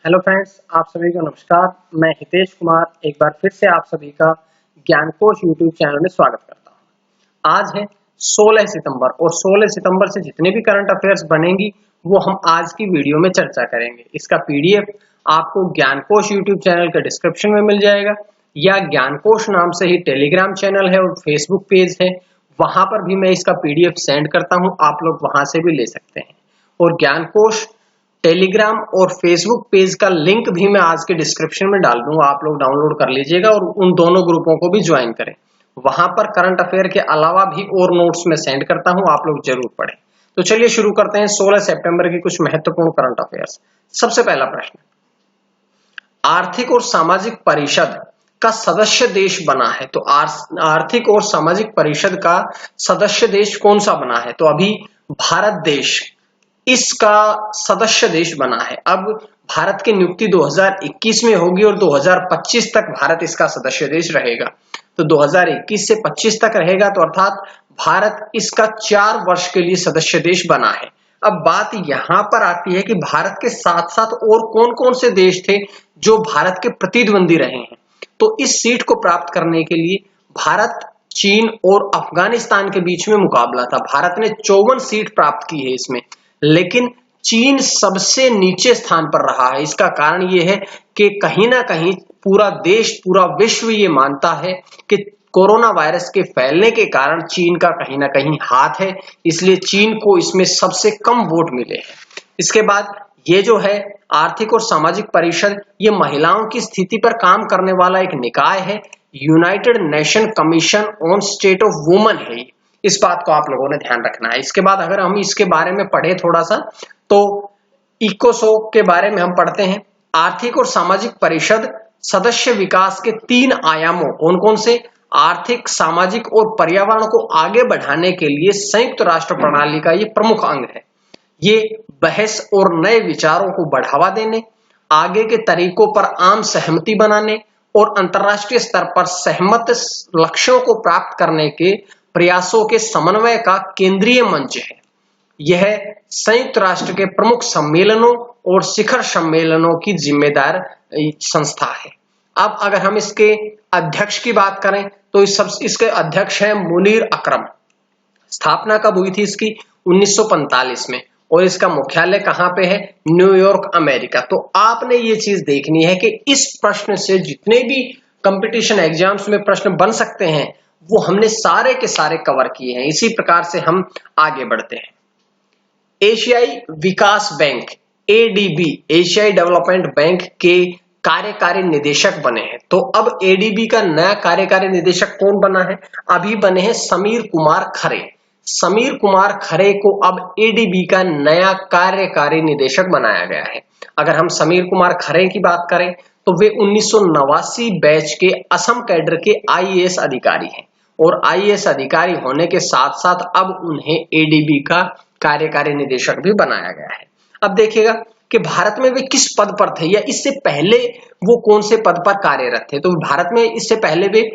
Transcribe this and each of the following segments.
Hello friends, आप सभी को नमस्कार। मैं हितेश कुमार एक बार फिर से आप सभी का ज्ञानकोश यूट्यूब चैनल में स्वागत करता हूं। आज है 16 सितंबर और 16 सितंबर से जितने भी करंट अफेयर्स बनेंगी वो हम आज की वीडियो में चर्चा करेंगे। इसका पीडीएफ आपको ज्ञानकोश यूट्यूब चैनल के डिस्क्रिप्शन में मिल जाएगा या ज्ञानकोश नाम से ही टेलीग्राम चैनल है और फेसबुक पेज है, वहां पर भी मैं इसका पीडीएफ सेंड करता हूं, आप लोग वहां से भी ले सकते हैं। और ज्ञानकोश टेलीग्राम और फेसबुक पेज का लिंक भी मैं आज के डिस्क्रिप्शन में डाल दूंगा, आप लोग डाउनलोड कर लीजिएगा और उन दोनों ग्रुपों को भी ज्वाइन करें। वहां पर करंट अफेयर के अलावा भी और नोट्स में सेंड करता हूं, आप लोग जरूर पढ़ें। तो चलिए शुरू करते हैं 16 सितंबर की कुछ महत्वपूर्ण करंट अफेयर्स। सबसे पहला प्रश्न, आर्थिक और सामाजिक परिषद का सदस्य देश बना है, तो आर्थिक और सामाजिक परिषद का सदस्य देश कौन सा बना है? तो अभी भारत देश इसका सदस्य देश बना है। अब भारत की नियुक्ति 2021 में होगी और 2025 तक भारत इसका सदस्य देश रहेगा। तो 2021 से 25 तक रहेगा, तो अर्थात भारत इसका 4 वर्ष के लिए सदस्य देश बना है। अब बात यहां पर आती है कि भारत के साथ साथ और कौन कौन से देश थे जो भारत के प्रतिद्वंदी रहे हैं। तो इस सीट को प्राप्त करने के लिए भारत, चीन और अफगानिस्तान के बीच में मुकाबला था। भारत ने 54 सीट प्राप्त की है इसमें, लेकिन चीन सबसे नीचे स्थान पर रहा है। इसका कारण यह है कि कहीं ना कहीं पूरा देश, पूरा विश्व ये मानता है कि कोरोना वायरस के फैलने के कारण चीन का कहीं ना कहीं हाथ है, इसलिए चीन को इसमें सबसे कम वोट मिले हैं। इसके बाद ये जो है आर्थिक और सामाजिक परिषद, ये महिलाओं की स्थिति पर काम करने वाला एक निकाय है। United nation commission on state of women है, इस बात को आप लोगों ने ध्यान रखना है। इसके बाद अगर हम इसके बारे में पढ़े थोड़ा सा, तो इकोसोक के बारे में हम पढ़ते हैं। आर्थिक और सामाजिक परिषद सदस्य विकास के 3 आयामों, कौन कौन से? आर्थिक, सामाजिक और पर्यावरण को आगे बढ़ाने के लिए संयुक्त राष्ट्र प्रणाली का ये प्रमुख अंग है। ये बहस और नए विचारों को बढ़ावा देने, आगे के तरीकों पर आम सहमति बनाने और अंतर्राष्ट्रीय स्तर पर सहमत लक्ष्यों को प्राप्त करने के प्रयासों के समन्वय का केंद्रीय मंच है। यह संयुक्त राष्ट्र के प्रमुख सम्मेलनों और शिखर सम्मेलनों की जिम्मेदार संस्था है। अब अगर हम इसके अध्यक्ष की बात करें तो इसके अध्यक्ष हैं मुनीर अकरम। स्थापना कब हुई थी इसकी? 1945 में। और इसका मुख्यालय कहां पे है? New York, America. तो आपने ये चीज देखनी है कि इस प्रश्न से जितने भी कंपटीशन एग्जाम्स में प्रश्न बन सकते हैं वो हमने सारे के सारे कवर किए हैं। इसी प्रकार से हम आगे बढ़ते हैं। एशियाई विकास बैंक, एडीबी, एशियाई डेवलपमेंट बैंक के कार्यकारी निदेशक बने हैं। तो अब एडीबी का नया कार्यकारी निदेशक कौन बना है? अभी बने हैं समीर कुमार खरे। समीर कुमार खरे को अब एडीबी का नया कार्यकारी निदेशक बनाया गया है। अगर हम समीर कुमार खरे की बात करें तो वे 1989 बैच के असम कैडर के आईएएस अधिकारी हैं और आईएएस अधिकारी होने के साथ साथ अब उन्हें एडीबी का कार्यकारी निदेशक भी बनाया गया है। अब देखिएगा कि भारत में वे किस पद पर थे या इससे पहले वो कौन से पद पर कार्यरत थे। तो भारत में इससे पहले वे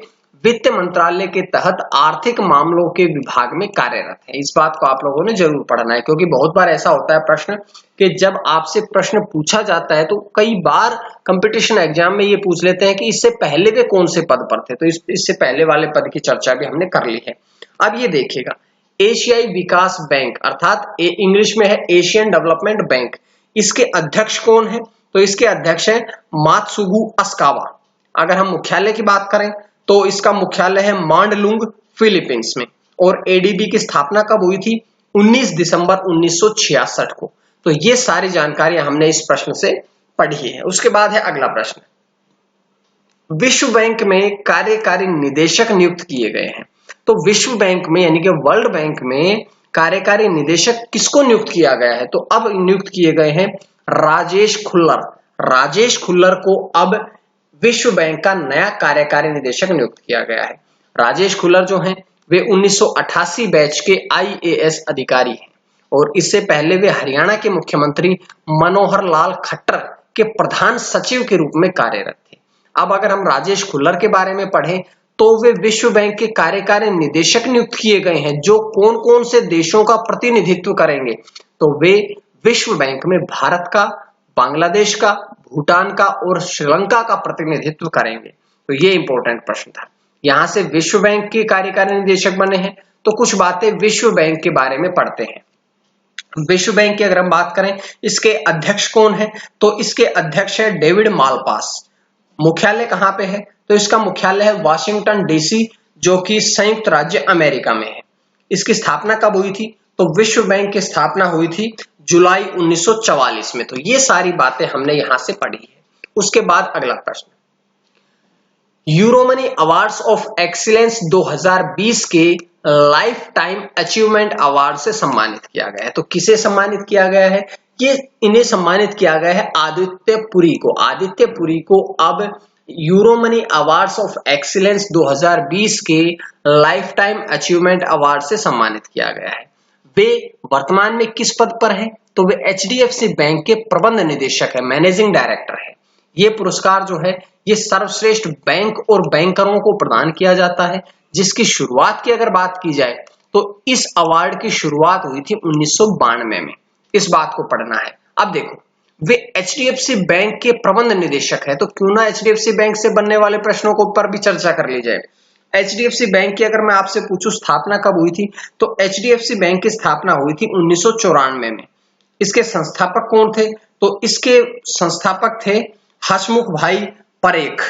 वित्त मंत्रालय के तहत आर्थिक मामलों के विभाग में कार्यरत है। इस बात को आप लोगों ने जरूर पढ़ना है, क्योंकि बहुत बार ऐसा होता है प्रश्न कि जब आपसे प्रश्न पूछा जाता है तो कई बार कंपटीशन एग्जाम में ये पूछ लेते हैं कि इससे पहले वे कौन से पद पर थे। तो इससे पहले वाले पद की चर्चा भी हमने कर ली है। अब ये देखिएगा, एशियाई विकास बैंक अर्थात इंग्लिश में है एशियन डेवलपमेंट बैंक, इसके अध्यक्ष कौन है? तो इसके अध्यक्ष है मात्सुगु अस्कावा। अगर हम मुख्यालय की बात करें तो इसका मुख्यालय है मांडलुंग, फिलीपींस में। और एडीबी की स्थापना कब हुई थी? 19 दिसंबर 1966 को। तो ये सारी जानकारियां हमने इस प्रश्न से पढ़ी है। उसके बाद है अगला प्रश्न, विश्व बैंक में कार्यकारी निदेशक नियुक्त किए गए हैं। तो विश्व बैंक में यानी कि वर्ल्ड बैंक में कार्यकारी निदेशक किसको नियुक्त किया गया है? तो अब नियुक्त किए गए हैं राजेश खुल्लर। राजेश खुल्लर को अब विश्व बैंक का नया कार्यकारी निदेशक नियुक्त किया गया है। राजेश खुल्लर जो हैं वे 1988 बैच के आईएएस अधिकारी हैं और इससे पहले वे हरियाणा के मुख्यमंत्री मनोहर लाल खट्टर के प्रधान सचिव के रूप में कार्यरत थे। अब अगर हम राजेश खुल्लर के बारे में पढ़ें तो वे विश्व बैंक के कार्यकारी निदेशक नियुक्त किए गए हैं जो कौन कौन से देशों का प्रतिनिधित्व करेंगे। तो वे विश्व बैंक में भारत का, बांग्लादेश का, भूटान का और श्रीलंका का प्रतिनिधित्व करेंगे। तो ये इंपॉर्टेंट प्रश्न था। यहां से विश्व बैंक के कार्यकारी निदेशक बने हैं। तो कुछ बातें विश्व बैंक के बारे में पढ़ते हैं। विश्व बैंक की अगर हम बात करें, इसके अध्यक्ष कौन है? तो इसके अध्यक्ष है डेविड मालपास। मुख्यालय कहां पे है? तो इसका मुख्यालय है वाशिंगटन डीसी, जो कि संयुक्त राज्य अमेरिका में है। इसकी स्थापना कब हुई थी? तो विश्व बैंक की स्थापना हुई थी जुलाई 1944 में। तो ये सारी बातें हमने यहां से पढ़ी है। उसके बाद अगला प्रश्न, यूरोमनी अवार्ड्स ऑफ एक्सीलेंस 2020 के लाइफ टाइम अचीवमेंट अवार्ड से सम्मानित किया गया है। तो किसे सम्मानित किया गया है? ये इन्हें सम्मानित किया गया है आदित्य पुरी को। आदित्य पुरी को अब यूरोमनी अवार्ड्स ऑफ एक्सीलेंस 2020 के लाइफ टाइम अचीवमेंट अवार्ड से सम्मानित किया गया है। वे वर्तमान में किस पद पर हैं? तो वे एचडीएफसी बैंक के प्रबंध निदेशक है, मैनेजिंग डायरेक्टर है। ये पुरस्कार जो है ये सर्वश्रेष्ठ बैंक और बैंकरों को प्रदान किया जाता है, जिसकी शुरुआत की अगर बात की जाए तो इस अवार्ड की शुरुआत हुई थी 1992 में। इस बात को पढ़ना है। अब देखो, वे एचडीएफसी बैंक के प्रबंध निदेशक है, तो क्यों ना एचडीएफसी बैंक से बनने वाले प्रश्नों को ऊपर भी चर्चा कर ली जाए। एचडीएफसी बैंक की अगर मैं आपसे पूछूं स्थापना कब हुई थी, तो एचडीएफसी बैंक की स्थापना हुई थी 1994 में। इसके संस्थापक कौन थे? तो इसके संस्थापक थे हसमुख भाई परेख।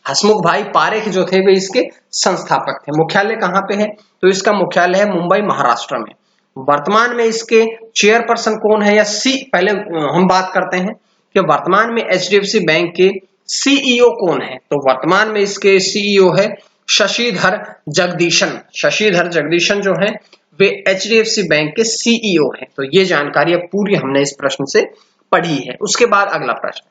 हसमुख भाई पारेख जो थे वे इसके संस्थापक थे। मुख्यालय कहां पे है? तो इसका मुख्यालय है मुंबई, महाराष्ट्र में। वर्तमान में इसके चेयरपर्सन कौन है, या पहले हम बात करते हैं कि वर्तमान में एचडीएफसी बैंक के सीईओ कौन है। तो वर्तमान में इसके सीईओ है शशिधर जगदीशन। शशिधर जगदीशन जो है वे एचडीएफसी बैंक के सीईओ हैं। तो ये जानकारी पूरी हमने इस प्रश्न से पढ़ी है। उसके बाद अगला प्रश्न,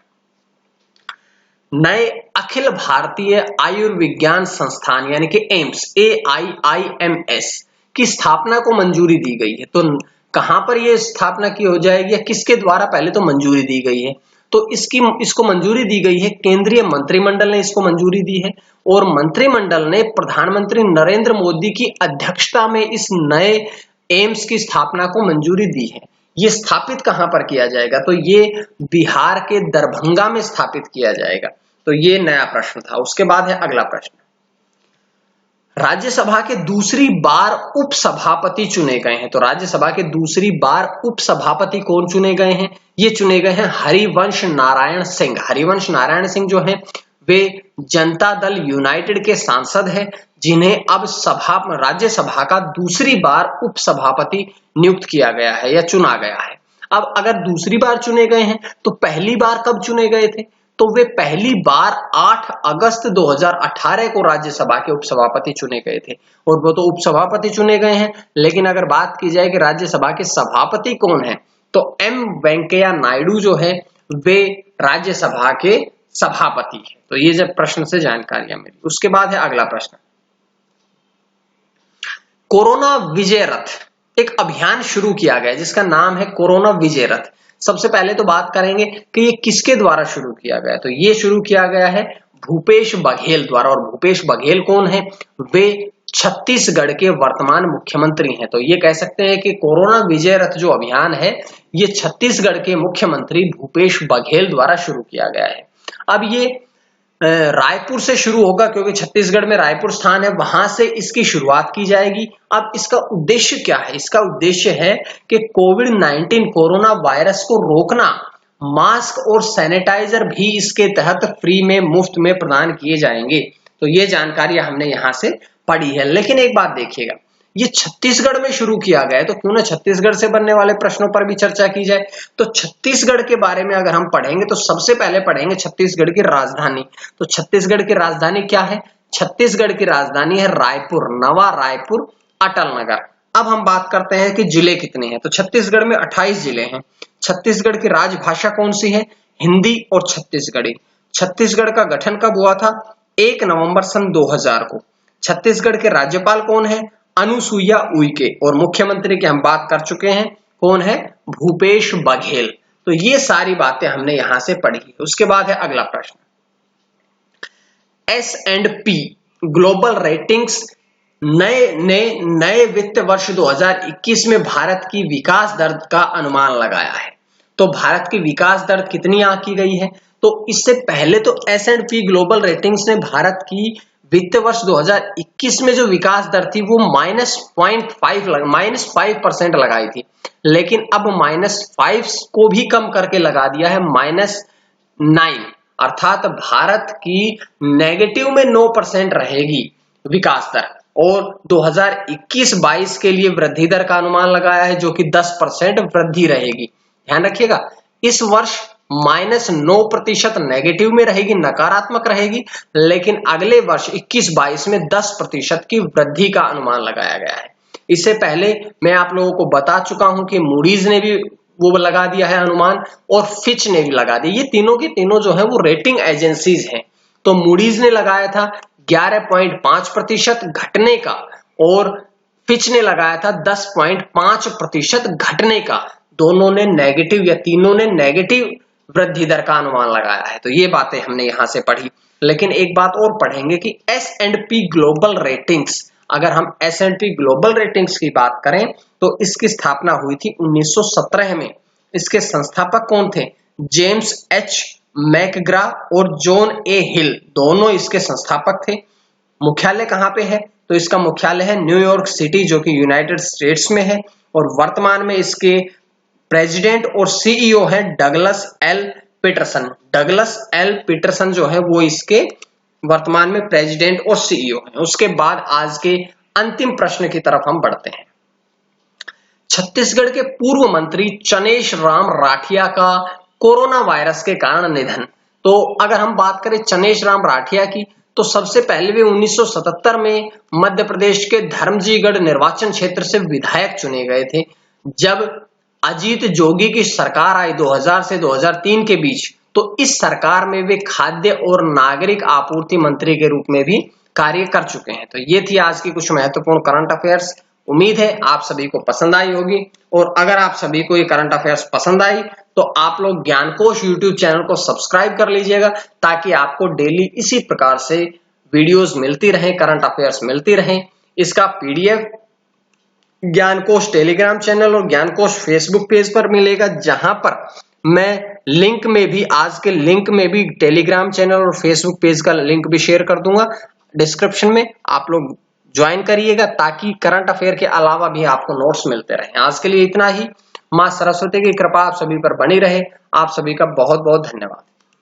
नए अखिल भारतीय आयुर्विज्ञान संस्थान यानी कि एम्स AIIMS की स्थापना को मंजूरी दी गई है। तो कहां पर यह स्थापना की हो जाएगी या किसके द्वारा पहले तो मंजूरी दी गई है? तो इसको मंजूरी दी गई है, केंद्रीय मंत्रिमंडल ने इसको मंजूरी दी है और मंत्रिमंडल ने प्रधानमंत्री नरेंद्र मोदी की अध्यक्षता में इस नए एम्स की स्थापना को मंजूरी दी है। ये स्थापित कहां पर किया जाएगा? तो ये बिहार के दरभंगा में स्थापित किया जाएगा। तो ये नया प्रश्न था। उसके बाद है अगला प्रश्न, राज्यसभा के दूसरी बार उपसभापति चुने गए हैं। तो राज्यसभा के दूसरी बार उपसभापति कौन चुने गए हैं? ये चुने गए हैं हरिवंश नारायण सिंह। हरिवंश नारायण सिंह जो हैं वे जनता दल यूनाइटेड के सांसद हैं, जिन्हें अब राज्यसभा का दूसरी बार उपसभापति नियुक्त किया गया है या चुना गया है। अब अगर दूसरी बार चुने गए हैं तो पहली बार कब चुने गए थे? तो वे पहली बार 8 अगस्त 2018 को राज्यसभा के उपसभापति चुने गए थे और वो तो उपसभापति चुने गए हैं। लेकिन अगर बात की जाए कि राज्यसभा के सभापति कौन है, तो एम वेंकैया नायडू जो है वे राज्यसभा के सभापति है। तो ये जब प्रश्न से जानकारियां मिली। उसके बाद है अगला प्रश्न, कोरोना विजय रथ एक अभियान शुरू किया गया जिसका नाम है कोरोना विजय रथ। सबसे पहले तो बात करेंगे कि ये किसके द्वारा शुरू किया गया। तो ये शुरू किया गया है भूपेश बघेल द्वारा। और भूपेश बघेल कौन है? वे छत्तीसगढ़ के वर्तमान मुख्यमंत्री हैं। तो ये कह सकते हैं कि कोरोना विजय रथ जो अभियान है ये छत्तीसगढ़ के मुख्यमंत्री भूपेश बघेल द्वारा शुरू किया गया है। अब ये रायपुर से शुरू होगा क्योंकि छत्तीसगढ़ में रायपुर स्थान है, वहां से इसकी शुरुआत की जाएगी। अब इसका उद्देश्य क्या है? इसका उद्देश्य है कि कोविड-19 कोरोना वायरस को रोकना। मास्क और सैनिटाइजर भी इसके तहत फ्री में मुफ्त में प्रदान किए जाएंगे। तो ये जानकारी हमने यहां से पढ़ी है। लेकिन एक बात देखिएगा, ये छत्तीसगढ़ में शुरू किया गया है तो क्यों ना छत्तीसगढ़ से बनने वाले प्रश्नों पर भी चर्चा की जाए। तो छत्तीसगढ़ के बारे में अगर हम पढ़ेंगे तो सबसे पहले पढ़ेंगे छत्तीसगढ़ की राजधानी। तो छत्तीसगढ़ की राजधानी क्या है? छत्तीसगढ़ की राजधानी है रायपुर, नवा रायपुर, अटल नगर। अब हम बात करते हैं कि जिले कितने हैं। तो छत्तीसगढ़ में 28 जिले हैं। छत्तीसगढ़ की राजभाषा कौन सी है? हिंदी और छत्तीसगढ़ी। छत्तीसगढ़ का गठन कब हुआ था? 1 नवंबर सन 2000 को। छत्तीसगढ़ के राज्यपाल कौन है? अनुसुईया उइके। और मुख्यमंत्री की हम बात कर चुके हैं, कौन है? भूपेश बघेल। तो ये सारी बातें हमने यहां से पढ़ी। उसके बाद है अगला प्रश्न, S&P ग्लोबल रेटिंग्स नए वित्त वर्ष 2021 में भारत की विकास दर का अनुमान लगाया है। तो भारत की विकास दर कितनी आंकी गई है? तो इससे पहले तो S&P ग्लोबल रेटिंग्स ने भारत की वित्त वर्ष 2021 में जो विकास दर थी वो -5% लगाई थी, लेकिन अब -5 को भी कम करके लगा दिया है -9, अर्थात भारत की नेगेटिव में 9% रहेगी विकास दर, और 2021-22 के लिए वृद्धि दर का अनुमान लगाया है जो कि 10% वृद्धि रहेगी। ध्यान रखिएगा, इस वर्ष -9% नेगेटिव में रहेगी, नकारात्मक रहेगी, लेकिन अगले वर्ष 21-22 में 10% की वृद्धि का अनुमान लगाया गया है। इससे पहले मैं आप लोगों को बता चुका हूं कि मूडीज ने भी वो लगा दिया है अनुमान, और फिच ने भी लगा दिया। ये तीनों की तीनों जो है वो रेटिंग एजेंसीज हैं। तो मूडीज ने लगाया था 11.5% घटने का, और फिच ने लगाया था 10.5% घटने का। दोनों ने नेगेटिव, या तीनों ने नेगेटिव वृद्धि दर का अनुमान लगाया है। तो ये बातें हमने यहां से पढ़ी, लेकिन एक बात और पढ़ेंगे कि S&P ग्लोबल रेटिंग्स, अगर हम S&P ग्लोबल रेटिंग्स की बात करें तो इसकी स्थापना हुई थी 1917 में। इसके संस्थापक कौन थे? जेम्स एच मैकग्रा और जॉन ए हिल, दोनों इसके संस्थापक थे। मुख्यालय कहां पे है? तो इसका मुख्यालय है न्यूयॉर्क सिटी, जो कि यूनाइटेड स्टेट्स में है, और वर्तमान में इसके प्रेसिडेंट और सीईओ है Douglas L Peterson. Douglas L Peterson जो है वो इसके वर्तमान में प्रेसिडेंट और सीईओ है। उसके बाद आज के अंतिम प्रश्न की तरफ हम बढ़ते हैं। छत्तीसगढ़ के पूर्व मंत्री चनेश राम राठिया का कोरोना वायरस के कारण निधन। तो अगर हम बात करें चनेश राम राठिया की, तो सबसे पहले वे 1977 में मध्य प्रदेश के धर्मजीगढ़ निर्वाचन क्षेत्र से विधायक चुने गए थे। जब अजीत जोगी की सरकार आई 2000 से 2003 के बीच, तो इस सरकार में वे खाद्य और नागरिक आपूर्ति मंत्री के रूप में भी कार्य कर चुके हैं। तो ये थी आज की कुछ महत्वपूर्ण करंट अफेयर्स। उम्मीद है आप सभी को पसंद आई होगी, और अगर आप सभी को ये करंट अफेयर्स पसंद आई तो आप लोग ज्ञानकोश यूट्यूब चैनल को सब्सक्राइब कर लीजिएगा, ताकि आपको डेली इसी प्रकार से वीडियोस मिलती रहें, करंट अफेयर्स मिलती रहें। इसका PDF ज्ञानकोश टेलीग्राम चैनल और ज्ञानकोश फेसबुक पेज पर मिलेगा, जहां पर मैं लिंक में भी, आज के लिंक में भी टेलीग्राम चैनल और फेसबुक पेज का लिंक भी शेयर कर दूंगा डिस्क्रिप्शन में। आप लोग ज्वाइन करिएगा, ताकि करंट अफेयर के अलावा भी आपको नोट्स मिलते रहें। आज के लिए इतना ही। मां सरस्वती की कृपा आप सभी पर बनी रहे। आप सभी का बहुत बहुत धन्यवाद।